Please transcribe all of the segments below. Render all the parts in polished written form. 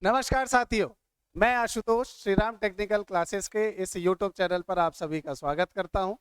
नमस्कार साथियों, मैं आशुतोष श्रीराम टेक्निकल क्लासेस के इस यूट्यूब चैनल पर आप सभी का स्वागत करता हूं।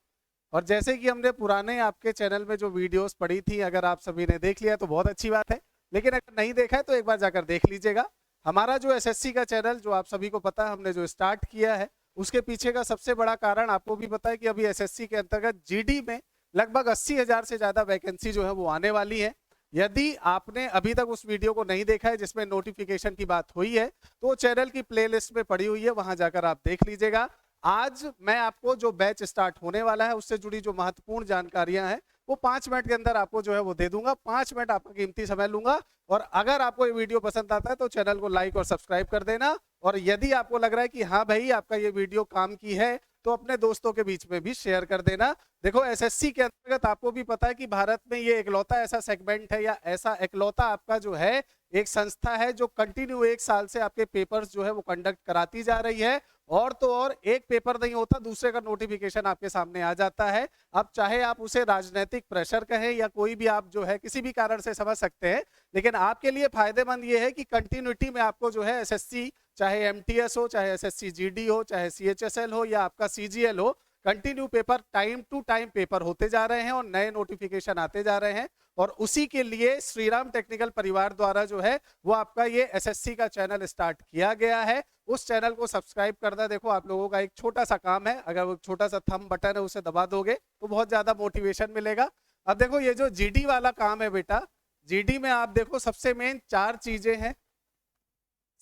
और जैसे कि हमने पुराने आपके चैनल में जो वीडियोस पड़ी थी, अगर आप सभी ने देख लिया तो बहुत अच्छी बात है, लेकिन अगर नहीं देखा है तो एक बार जाकर देख लीजिएगा। हमारा जो एसएससी का चैनल जो आप सभी को पता है हमने जो स्टार्ट किया है, उसके पीछे का सबसे बड़ा कारण आपको भी पता है कि अभी एसएससी के अंतर्गत जीडी में लगभग 80,000 से ज्यादा वैकेंसी जो है वो आने वाली है। यदि आपने अभी तक उस वीडियो को नहीं देखा है जिसमें नोटिफिकेशन की बात हुई है, तो चैनल की प्लेलिस्ट में पड़ी हुई है, वहां जाकर आप देख लीजिएगा। आज मैं आपको जो बैच स्टार्ट होने वाला है उससे जुड़ी जो महत्वपूर्ण जानकारियां हैं वो 5 मिनट के अंदर आपको जो है वो दे दूंगा। 5 मिनट आपका कीमती समय लूंगा। और अगर आपको ये वीडियो पसंद आता है तो चैनल को लाइक और सब्सक्राइब कर देना। और यदि आपको लग रहा है कि हाँ भाई आपका ये वीडियो काम की है, तो अपने दोस्तों के बीच में भी शेयर कर देना। देखो, एसएससी के अंतर्गत आपको भी पता है कि भारत में ये इकलौता ऐसा सेगमेंट है या ऐसा इकलौता आपका जो है एक संस्था है जो कंटिन्यू 1 साल से आपके पेपर्स जो है वो कंडक्ट कराती जा रही है। और तो और एक पेपर नहीं होता, दूसरे का नोटिफिकेशन आपके सामने आ जाता है। अब चाहे आप उसे राजनीतिक प्रेशर कहें या कोई भी आप जो है किसी भी कारण से समझ सकते हैं, लेकिन आपके लिए फायदेमंद ये है कि कंटिन्यूटी में आपको जो है एसएससी, चाहे एमटीएस हो, चाहे एसएससी जीडी हो, चाहे सीएचएसएल हो या आपका सीजीएल हो, continue paper time to time paper होते जा रहे हैं और नए नोटिफिकेशन आते जा रहे हैं। और उसी के लिए श्रीराम टेक्निकल परिवार द्वारा जो है वो आपका ये एसएससी का चैनल स्टार्ट किया गया है। उस चैनल को सब्सक्राइब करना देखो आप लोगों का एक छोटा सा काम है। अगर वो छोटा सा थंब बटन है उसे दबा दोगे तो बहुत ज्यादा मोटिवेशन मिलेगा। अब देखो, ये जो जीडी वाला काम है बेटा, जीडी में आप देखो सबसे मेन 4 चीजें हैं।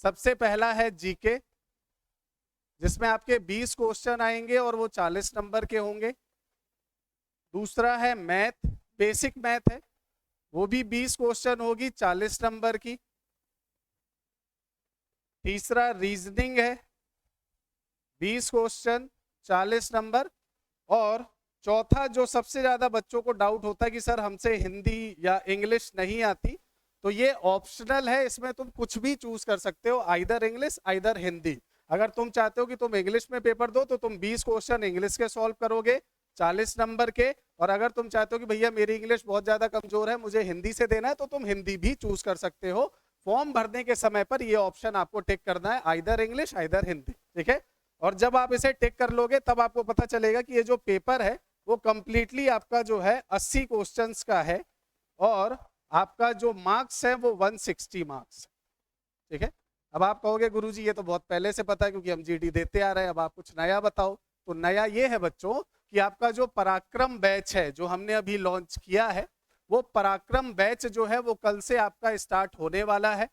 सबसे पहला है जीके, जिसमें आपके 20 क्वेश्चन आएंगे और वो 40 नंबर के होंगे। दूसरा है मैथ, बेसिक मैथ है, वो भी 20 क्वेश्चन होगी, 40 नंबर की। तीसरा रीजनिंग है, 20 क्वेश्चन, 40 नंबर। और चौथा जो सबसे ज्यादा बच्चों को डाउट होता है कि सर हमसे हिंदी या इंग्लिश नहीं आती, तो ये ऑप्शनल है, इसमें तुम कुछ भी चूज कर सकते हो, आइदर इंग्लिश आइदर हिंदी। अगर तुम चाहते हो कि तुम इंग्लिश में पेपर दो तो तुम 20 क्वेश्चन इंग्लिश के सॉल्व करोगे 40 नंबर के। और अगर तुम चाहते हो कि भैया मेरी इंग्लिश बहुत ज्यादा कमजोर है, मुझे हिंदी से देना है, तो तुम हिंदी भी चूज कर सकते हो। फॉर्म भरने के समय पर ये ऑप्शन आपको टिक करना है, आइदर इंग्लिश आइदर हिंदी, ठीक है। और जब आप इसे टिक कर लोगे तब आपको पता चलेगा कि ये जो पेपर है वो कंप्लीटली आपका जो है 80 क्वेश्चंस का है और आपका जो मार्क्स है वो 160 मार्क्स, ठीक है। अब आप कहोगे गुरुजी ये तो बहुत पहले से पता है क्योंकि हम जीडी देते आ रहे हैं, अब आप कुछ नया बताओ। तो नया ये है बच्चों कि आपका जो पराक्रम बैच है जो हमने अभी लॉन्च किया है, वो पराक्रम बैच जो है वो कल से आपका स्टार्ट होने वाला है।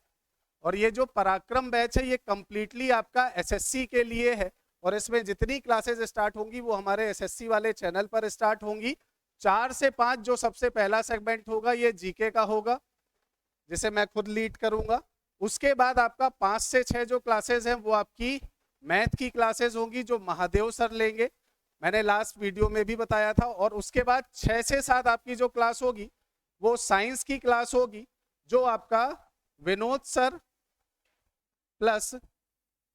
और ये जो पराक्रम बैच है ये कंप्लीटली आपका एसएससी के लिए है। और इसमें जितनी क्लासेस स्टार्ट होंगी वो हमारे एसएससी वाले चैनल पर स्टार्ट होंगी। 4 से 5 जो सबसे पहला सेगमेंट होगा ये जीके का होगा, जिसे मैं खुद लीड करूंगा। उसके बाद आपका 5 से 6 जो क्लासेस हैं वो आपकी मैथ की क्लासेस होंगी जो महादेव सर लेंगे, मैंने लास्ट वीडियो में भी बताया था। और उसके बाद 6 से 7 आपकी जो क्लास होगी वो साइंस की क्लास होगी, जो आपका Vinod sir plus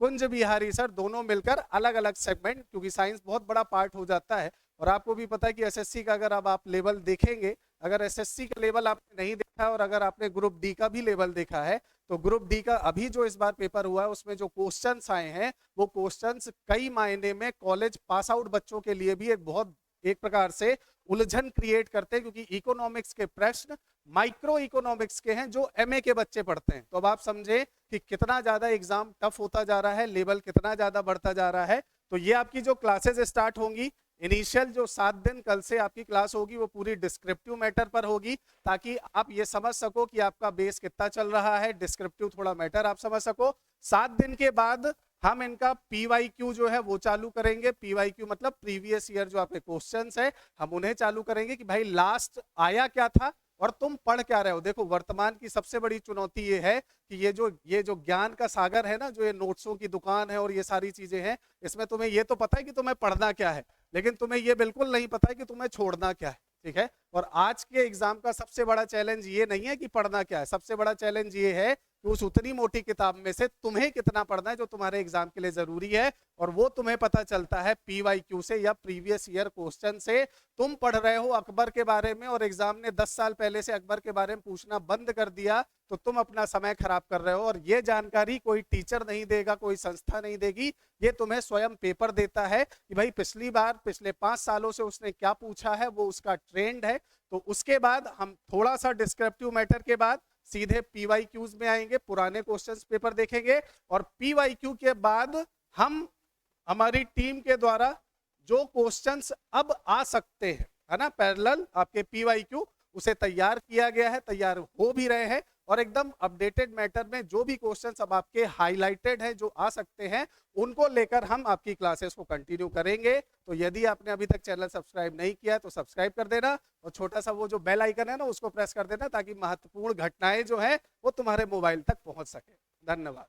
Kunj Bihari sir दोनों मिलकर अलग अलग सेगमेंट, क्योंकि साइंस बहुत बड़ा पार्ट हो जाता है। और आपको भी पता है कि एसएससी का अगर अब आप लेवल देखेंगे, अगर एसएससी का लेवल आपने नहीं देखा है और अगर आपने ग्रुप डी का भी लेवल देखा है, तो ग्रुप डी का अभी जो इस बार पेपर हुआ है उसमें जो क्वेश्चंस आए हैं वो क्वेश्चंस कई मायने में कॉलेज पास आउट बच्चों के लिए भी एक प्रकार से उलझन क्रिएट करते हैं, क्योंकि इकोनॉमिक्स के प्रश्न माइक्रो इकोनॉमिक्स के हैं जो एमए के बच्चे पढ़ते हैं। तो अब आप समझे कि कितना ज्यादा एग्जाम टफ होता जा रहा है, लेवल कितना ज्यादा बढ़ता जा रहा है। तो ये आपकी जो क्लासेस स्टार्ट होंगी, इनिशियल जो 7 दिन कल से आपकी क्लास होगी वो पूरी डिस्क्रिप्टिव मैटर पर होगी, ताकि आप ये समझ सको कि आपका बेस कितना चल रहा है, डिस्क्रिप्टिव थोड़ा मैटर आप समझ सको। 7 दिन के बाद हम इनका पीवाईक्यू जो है वो चालू करेंगे। पीवाईक्यू मतलब प्रीवियस ईयर जो आपके क्वेश्चंस है हम उन्हें चालू करेंगे कि भाई लास्ट आया क्या था और तुम पढ़ क्या रहे हो। देखो, वर्तमान की सबसे बड़ी चुनौती ये है कि ये जो ज्ञान का सागर है ना, जो ये नोट्सों की दुकान है और ये सारी चीजें हैं, इसमें तुम्हें ये तो पता है कि तुम्हें पढ़ना क्या है, लेकिन तुम्हें ये बिल्कुल नहीं पता है कि तुम्हें छोड़ना क्या है, ठीक है। और आज के एग्जाम का सबसे बड़ा चैलेंज ये नहीं है कि पढ़ना क्या है, सबसे बड़ा चैलेंज ये है कि उस उतनी मोटी किताब में से तुम्हें कितना पढ़ना है जो तुम्हारे एग्जाम के लिए जरूरी है, और वो तुम्हें पता चलता है PYQ से या प्रीवियस ईयर क्वेश्चन से। तुम पढ़ रहे हो अकबर के बारे में और एग्जाम ने 10 साल पहले से अकबर के बारे में पूछना बंद कर दिया, तो तुम अपना समय खराब कर रहे हो। और ये जानकारी कोई टीचर नहीं देगा, कोई संस्था नहीं देगी, ये तुम्हें स्वयं पेपर देता है कि भाई पिछली बार पिछले 5 सालों से उसने क्या पूछा है, वो उसका ट्रेंड है। तो उसके बाद हम थोड़ा सा डिस्क्रिप्टिव मैटर के बाद सीधे PYQs में आएंगे, पुराने क्वेश्चंस पेपर देखेंगे, और PYQ के बाद हम हमारी टीम के द्वारा जो क्वेश्चंस अब आ सकते हैं, है ना, पैरेलल आपके PYQ, उसे तैयार किया गया है, तैयार हो भी रहे हैं, और एकदम अपडेटेड मैटर में जो भी क्वेश्चंस अब आपके हाईलाइटेड हैं जो आ सकते हैं, उनको लेकर हम आपकी क्लासेस को कंटिन्यू करेंगे। तो यदि आपने अभी तक चैनल सब्सक्राइब नहीं किया है तो सब्सक्राइब कर देना, और छोटा सा वो जो बेल आइकन है ना उसको प्रेस कर देना, ताकि महत्वपूर्ण घटनाएं जो है वो तुम्हारे मोबाइल तक पहुंच सके। धन्यवाद।